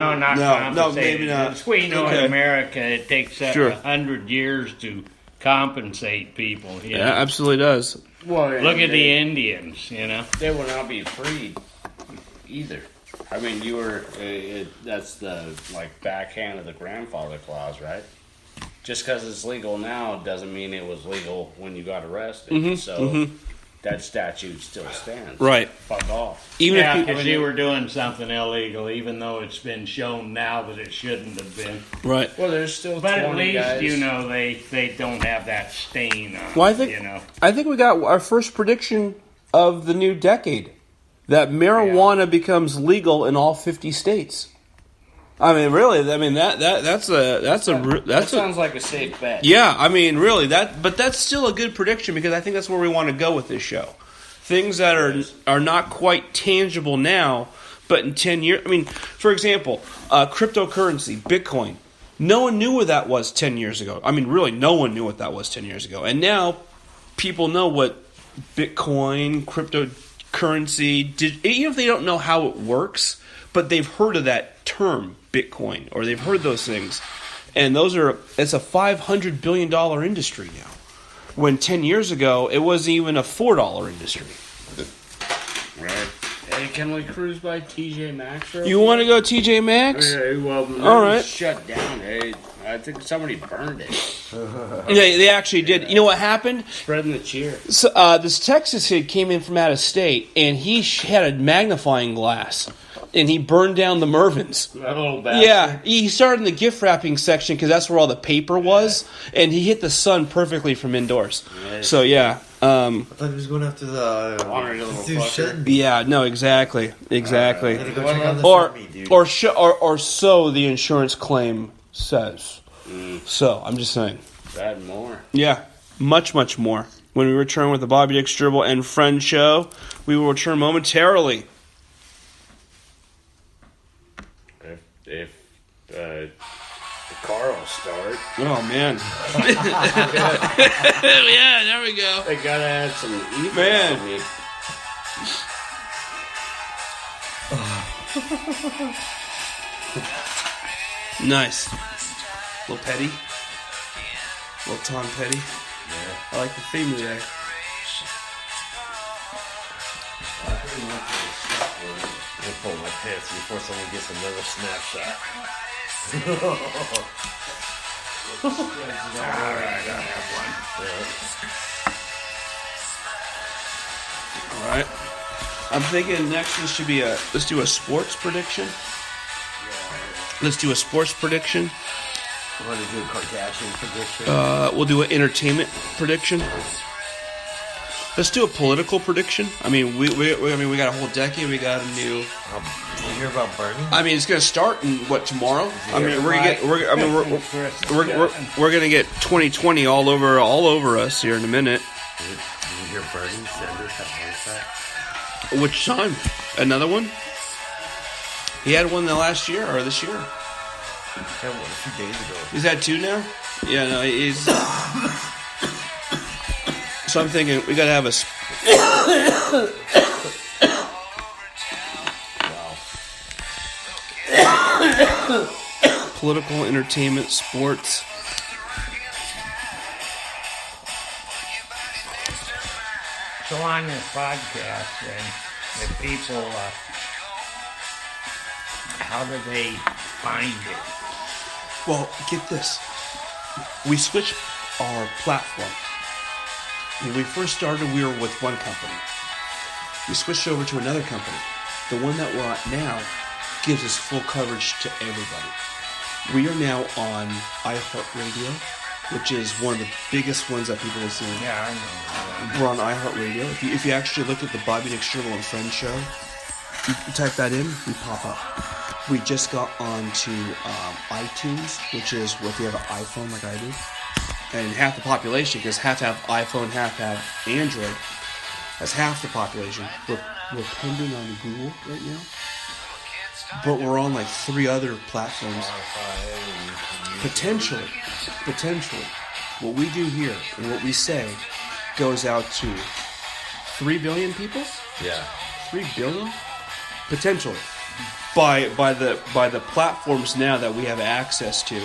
No, not No, compensated. maybe not. As we know Okay. in America, it takes Sure. 100 years to compensate people. You know? Yeah, absolutely does. Well, Look at the Indians, you know. They will not be freed either. I mean, you were. That's the backhand of the grandfather clause, right? Just because it's legal now doesn't mean it was legal when you got arrested. That statute still stands. Right. Fuck off. Even Yeah, if because you were doing something illegal, even though it's been shown now that it shouldn't have been. right. Well, there's still But 20 at least, guys. you know, they don't have that stain on Well, it, you know. I think we got our first prediction of the new decade that marijuana becomes legal in all 50 states. I mean, really. I mean that sounds like a safe bet. Yeah, I mean, really, but that's still a good prediction because I think that's where we want to go with this show. Things that are not quite tangible now, but in 10 years. I mean, for example, cryptocurrency, Bitcoin. No one knew what that was 10 years ago. I mean, really, no one knew what that was 10 years ago. And now people know what Bitcoin, cryptocurrency, even if they don't know how it works, but they've heard of that term, Bitcoin, or they've heard those things. And it's a $500 billion industry now. When 10 years ago, it wasn't even a $4 industry. Right. Hey, can we cruise by TJ Maxx? You want to go TJ Maxx? Well, all right. Shut down. Hey, I think somebody burned it. They actually did. You know what happened? Spreading the cheer. So, this Texas kid came in from out of state, and he had a magnifying glass. And he burned down the Mervyn's. That little bastard. Yeah, he started in the gift wrapping section because that's where all the paper was, and he hit the sun perfectly from indoors. Nice. So yeah, I thought he was going after the Ornery little dude fucker. shouldn't be. yeah, no, exactly. Gotta go check out the Or Sharpie, dude. or so the insurance claim says. So I'm just saying. That more. Yeah, much more. When we return with the Bobby Dick Stribble and Friend show, we will return momentarily. If the car will start. Oh man. Yeah, there we go. They gotta add some evil Man. to me. Nice. Little Petty. Little Tom Petty. I like the theme today. I'll pull my pants before someone gets another snapshot. Alright. I'm thinking next this should be let's do a sports prediction. Let's do a sports prediction. I want to do a Kardashian prediction. We'll do an entertainment prediction. Let's do a political prediction. I mean, we got a whole decade. We got a new. Did you hear about Bernie? I mean, it's gonna start in tomorrow. I mean, we're gonna get 2020 all over us here in a minute. Did you hear Bernie Sanders had a heart attack? Which time? Another one? He had one last year or this year. Yeah, what, a few days ago. He's had two now? Yeah, no, he's. So I'm thinking we gotta have a. Political, entertainment, sports. So on this podcast, then, if people, how do they find it? Well, get this. We switched our platform. When we first started, we were with one company. We switched over to another company. The one that we're at now gives us full coverage to everybody. We are now on iHeartRadio, which is one of the biggest ones that people listen to. Yeah, I know. We're on iHeartRadio. If you actually look at the Bobby Dick Stribble and Friends show, you type that in, we pop up. We just got onto iTunes, which is if you have an iPhone like I do. And half the population, because half have iPhone, half have Android. That's half the population. We're pending on Google right now. But we're on like 3 other platforms. Potentially. What we do here and what we say goes out to 3 billion people? Yeah. 3 billion? Potentially. by the platforms now that we have access to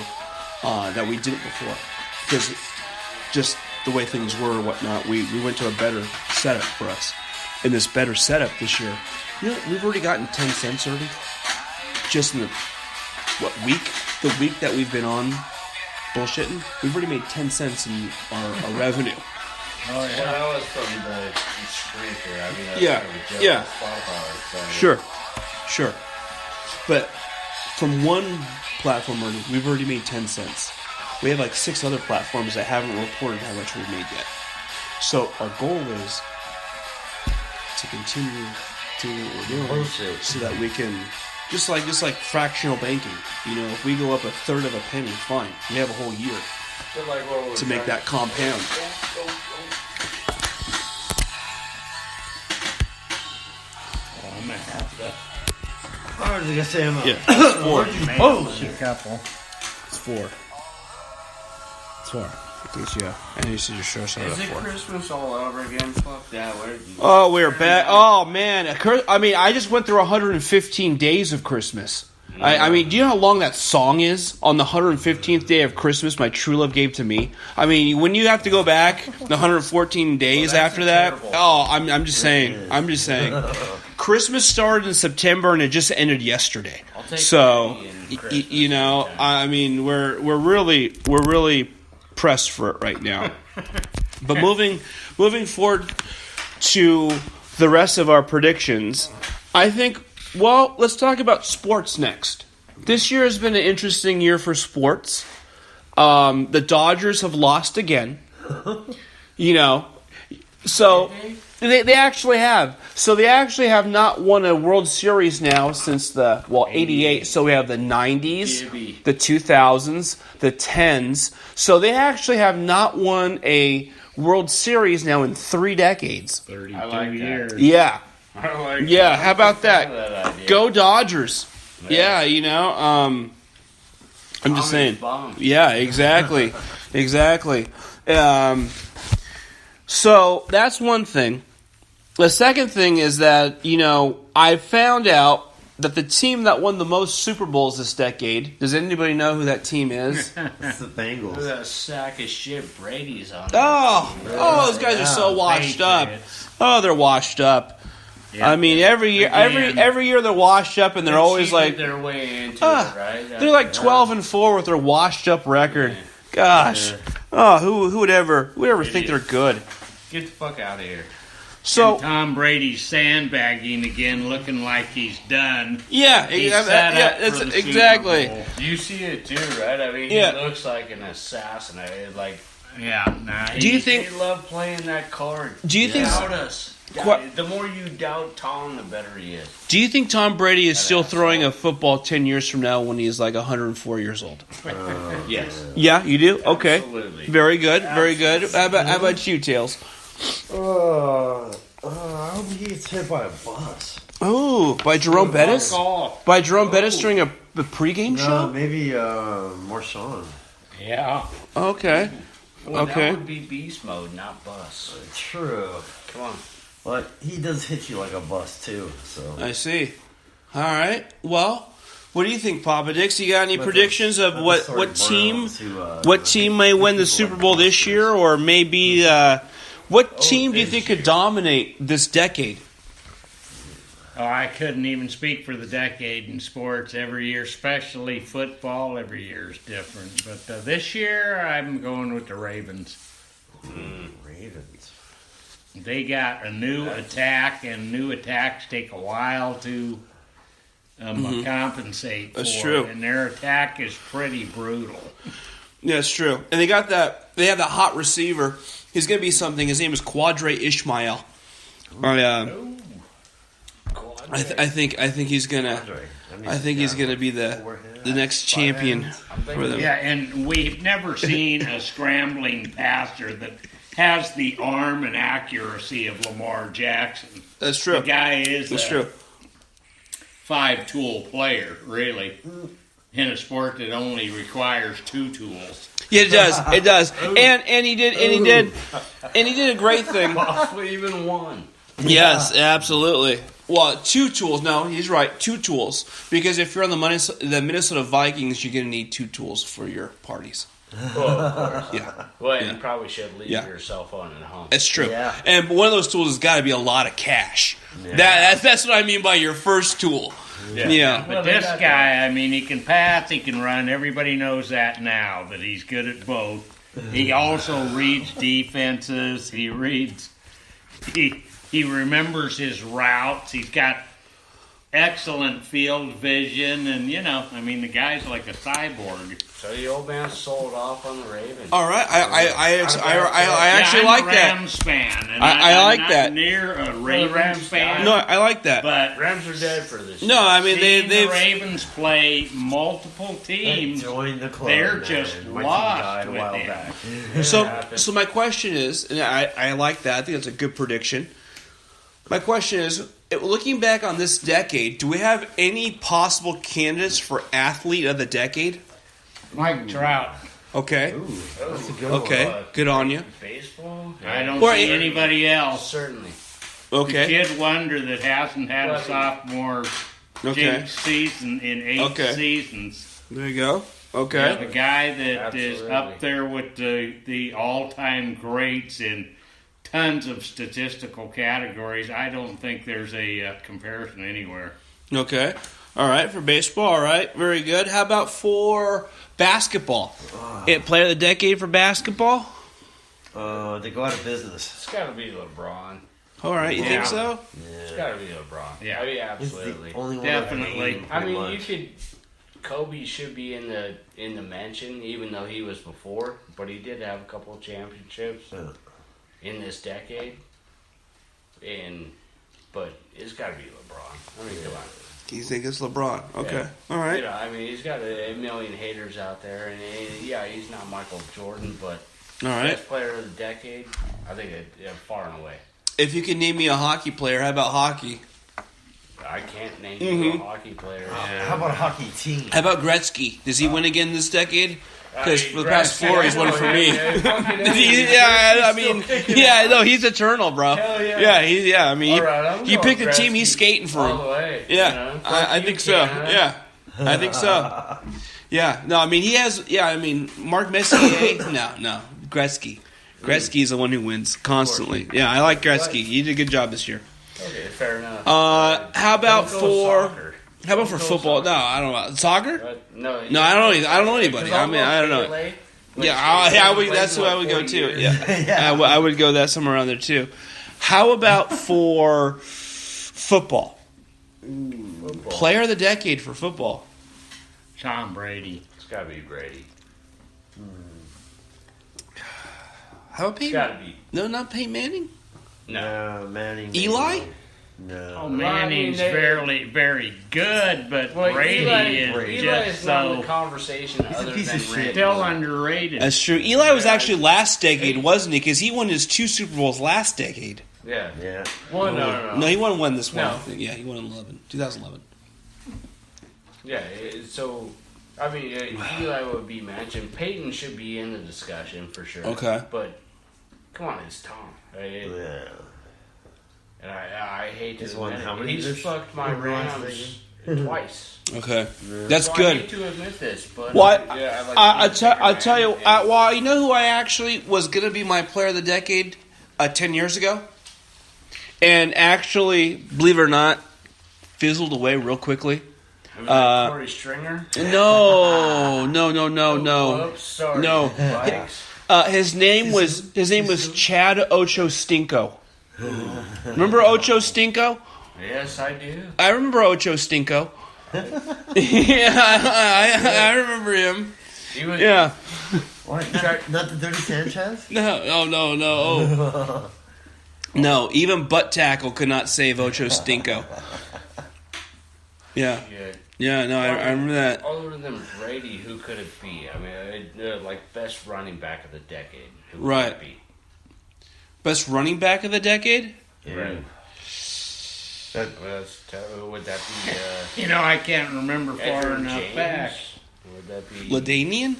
that we didn't before, because just the way things were and whatnot, we went to a better setup for us. In this better setup this year, we've already gotten 10 cents already, just in the week that we've been on bullshitting. We've already made 10 cents in our revenue. Oh Well, yeah. that was from the Spreaker. I mean, that's Yeah, from the yeah. Spotify, so. Sure. But from one platform, we've already made 10 cents. We have like 6 other platforms that haven't reported how much we've made yet. So our goal is to continue doing what we're doing, so that we can just like fractional banking. If we go up a third of a penny, fine. We have a whole year But like what we're to make trying- that compound. Oh, I'm gonna have to I was gonna say, Yeah, it's 4. make a couple. It's 4. It's 4. I think yeah. I need to just show us how Is to it 4. Christmas all over again? Fuck that. Where you Oh, we're back. Oh man, I mean, I just went through 115 days of Christmas. I mean, do you know how long that song is? On the 115th day of Christmas, my true love gave to me. I mean, when you have to go back the 114 days that's after that, terrible. oh, I'm just saying. I'm just saying. Christmas started in September and it just ended yesterday. I'll take So, Daddy and you Christmas know, anytime. I mean, we're really pressed for it right now. But moving forward to the rest of our predictions, I think, well, let's talk about sports next. This year has been an interesting year for sports. The Dodgers have lost again. So they actually have. So they actually have not won a World Series now since the 88. So we have the 90s, Gibby. the 2000s, the 10s. So they actually have not won a World Series now in 3 decades. 32 I like that. years. Yeah. I like Yeah, how about that? idea. Go Dodgers. Yeah, I'm just Tommy's saying. bummed. Yeah, exactly. Exactly. So that's one thing. The second thing is that, I found out that the team that won the most Super Bowls this decade, does anybody know who that team is? It's the Look Bengals. at that sack of shit Brady's on. Oh, those guys are so washed up. Patriots. Oh, they're washed up. Yeah. I mean, every year, Again. every year they're washed up, and they're always cheated like, their way into Ah, it, right? they're like 12-4 with their washed up record. Yeah. Gosh, oh, who would ever think they're good? Get the fuck out of here. So Tom Brady's sandbagging again, looking like he's done. yeah, He's yeah, set yeah, up that's for the exactly. Super Bowl. You see it too, right? I mean, Yeah. he looks like an assassin. Like, Yeah. Nah, Do you he- think? they love playing that card. Do you think? Doubt us. The more you doubt Tom, the better he is. Do you think Tom Brady is still asshole. throwing a football 10 years from now when he's like 104 years old? Yes. Yeah, you do. Okay, Absolutely. very good, very good. How about you, Tails? I hope he gets hit by a bus. Oh, by Jerome Bettis? Fuck off. By Jerome Bettis during a pregame No, show? maybe Marshawn. Yeah. Okay. Well, Okay. that would be beast mode, not bus. True. Come on. But he does hit you like a bus too. So I see. All right. Well, what do you think, Papa Dix? You got any But predictions the- of but what the what sorry team Browns who, what team may win the people Super like Bowl this monsters. year, or maybe what team do you think could dominate this decade? Oh, I couldn't even speak for the decade in sports. Every year, especially football, every year is different. But this year, I'm going with the Ravens. Ravens. They got a new attack, and new attacks take a while to compensate That's for. true. And their attack is pretty brutal. Yeah, it's true. And they got that. They have that hot receiver. He's going to be something. His name is Quadre Ishmael. I think he's gonna. I think he's gonna be the next champion for them. Yeah, and we've never seen a scrambling passer that has the arm and accuracy of Lamar Jackson. That's The true. guy is That's a true. 5-tool player, really, in a sport that only requires 2 tools. Yeah, it does. It does. And he did a great thing. Possibly even one. Yes, absolutely. Well, 2 tools. No, he's right. 2 tools. Because if you're on the Minnesota Vikings, you're going to need 2 tools for your parties. Well, of course. Yeah, Well, Yeah. you probably should leave Yeah. your cell phone at home. it's true. Yeah. And one of those tools has got to be a lot of cash. That's what I mean by your first tool. Yeah. But this guy, I mean, he can pass, he can run. Everybody knows that now, that he's good at both. He also reads defenses. He remembers his routes. He's got excellent field vision, and I mean, the guy's like a cyborg. So the old man sold off on the Ravens. All right. I actually I'm like a that. Rams fan, and I I'm like not that. near a Ravens Rams fan. guy. No, I like that. But Rams are dead for this. No, I mean seeing the they've Ravens play multiple teams. Join the club. They're man. just My team lost died a with while him. back. So my question is, and I like that. I think that's a good prediction. My question is, looking back on this decade, do we have any possible candidates for athlete of the decade? Mike Trout. Okay. That's a good Okay. one. Good on you. Baseball? I don't Well, see it- anybody else. Certainly. Okay. Kid wonder that hasn't had a sophomore Okay. jinx season in 8 Okay. seasons. There you go. The Okay. guy that is Absolutely. up there with the all-time greats in tons of statistical categories. I don't think there's a comparison anywhere. Okay. All right. For baseball, all right. Very good. How about for basketball? Player of the decade for basketball? They go out of business. It's got to be LeBron. All right. You Yeah. think so? It's got to be LeBron. Yeah. I mean, He's the absolutely. only one. Definitely. That I pretty mean, you much. could. Kobe should be in the mention, even though he was before, but he did have a couple of championships Yeah. in this decade. But it's got to be LeBron. I mean, come on. You think it's LeBron? Okay. Yeah. All right. You know, I mean, he's got a million haters out there, and he's not Michael Jordan, but All right. best player of the decade, I think far and away. If you can name me a hockey player, how about hockey? I can't name you Mm-hmm. a hockey player. How about a hockey team? How about Gretzky? Does he win again this decade? Because I mean, for the past Gretzky, 4, he's won I it for know, me. yeah, I mean, yeah, no, he's eternal, bro. Hell yeah. I mean, All right, I'm he going picked the team, Gretzky he's skating for all him. the way. Yeah, you know? I Fuck think you, so. Canada. Yeah, I think so. Yeah, no, I mean, he has, I mean, Mark Messier, no, Gretzky. Gretzky's the one who wins constantly. Yeah, I like Gretzky. He did a good job this year. Okay, fair enough. How about Don't go for soccer. football? No, I don't know. Soccer? No, No, I don't know anybody. I mean, I don't know. Yeah, that's who I would go to. Yeah, I would go that somewhere around there too. How about for football? Player of the decade for football. Tom Brady. It's got to be Brady. How about It's Peyton? got to be. No, not Peyton Manning. No. No, Manning. Eli? No. Oh, Manning's they- very good, but Well, Brady is Eli just is not in the so conversation He's a other piece than of shit. Randy. still underrated. That's true. Eli was actually last decade, wasn't he? Because he won his 2 Super Bowls last decade. Yeah. Yeah. Well, no. No, he won one this one. No. I think. Yeah, he won in 2011. Yeah, so, I mean, Eli would be mentioned. Peyton should be in the discussion for sure. Okay. But, come on, it's Tom. Yeah. And I hate to He's won admit how it. many He's this- fucked my in Rams Rams league? twice. Okay, that's So I good. hate to admit this, but What? yeah, I'll tell you. Well, you know who I actually was going to be my player of the decade 10 years ago, and actually, believe it or not, fizzled away real quickly. Corey Stringer. No. Whoops, sorry. No. Vikes. His name was Chad Ocho-Stinko. Remember Ocho Stinko? Yes, I do. I remember Ocho Stinko. Yeah, I remember him. He was, Yeah. What? Not the Dirty Sanchez? No. No, even butt tackle could not save Ocho Stinko. Yeah. Yeah. No, I remember that. Other than Brady, who could it be? I mean, like best running back of the decade. Who could Right. it be? Best running back of the decade? Yeah. Right. Would that be I can't remember far Edgerrin enough James? back. Would that be? Ladanian?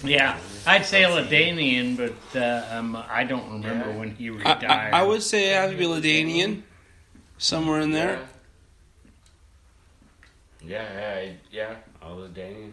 Yeah, I'd say Ladanian, but I don't remember when he retired. I would say it has to be Ladanian, somewhere in there. Yeah, I was Danian.